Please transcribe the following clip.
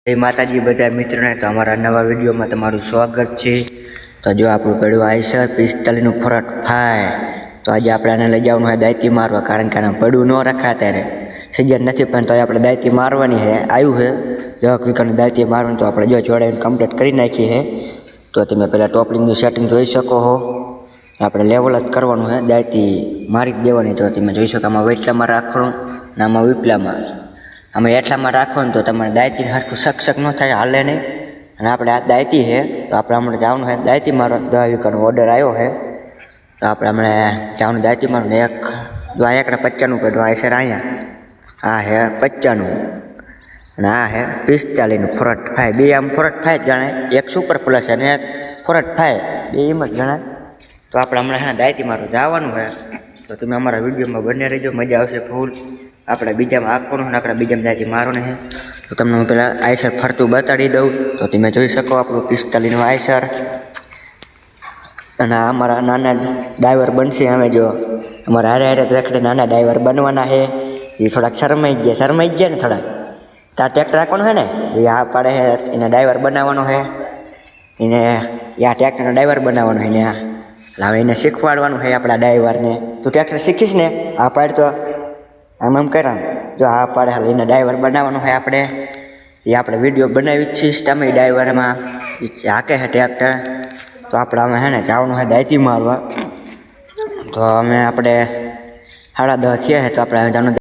जय माताजी बधा मित्रों तो अमरा नवा विडियो में तमारू स्वागत है। तो जो आपणु पेड़ू आईसर 45 फरट फाय तो आज आप लई जावनुं है दायती मारवा, कारण के पेड़ू न रखा त्यारे सीजन नहीं पण तो आप दायती मारवानी है। आयु है जो विकन दायती मारवानी तो आप जो जोड़े कम्प्लीट कर नाखी है। तो तमे पहला टोपलिंग सेटिंग जोई सको हो। આપણે લેવલ જ કરવાનું છે, દાયતી મારી જ દેવાની। તો તમે જોઈ શકો આમાં વેટલામાં રાખવાનું ને આમાં વિપલામાં, આમાં એટલામાં રાખો ને તો તમારે દાયતી હરખું શકશક ન થાય, હાલે નહીં। અને આપણે આ દાયતી છે તો આપણે હમણાં જવાનું છે દાયતી મારવા। દવા વિકાનો ઓર્ડર આવ્યો છે તો આપણે હમણાં જવાનું દાયતી મારવાનું। એક જો આ એકડા 55 પેડો આ સર અહીંયા આ છે 55 અને આ છે 45 ફરટ ફાય। બે આમ ફરટ ફાય જ ગણાય, એક સુપર પ્લસ અને એક ફરટ ફાય, બે એમ જ ગણાય। तो आप हमें दायती मारो जवान है तो तुम्हें अमरा विडियो में बने रहो, मजा आवशे फूल। अपने बीजा में आखो अपने बीजा में दायती मारो है तो तमने हूँ पहला आयसर फरतू बताड़ी दूँ तो तुम्हें जोई सको आप 45 आयसर। अमरा नाना ड्राइवर बनशे, हमें जो अमरा हारे हारे रखड़े नाना ड्राइवर बनवाना है। ये थोड़ा शरमाई गया ने थोड़ा तार ट्रेक्टर आखो है ने ये आ पड़े है इन्हें ड्राइवर बनावानो है, इन्हें या ट्रेक्टर ड्राइवर बनावानो है। इन्हें लावे इन्हें शीखवाड़वानुं है अपना ड्राइवर ने। तू ट्रेक्टर शीखीश ने आ पाड़ तो आम करा जो आ पाड़े हाल इन्हें ड्राइवर बनावानुं है। आपणे ये आपणे विडियो बनावी छीश तमे ड्राइवर में हाके है ट्रेक्टर। तो आपणे है ने जावनुं है दायती मारवा। तो अमे आपणे 10:30 थया है तो आपणे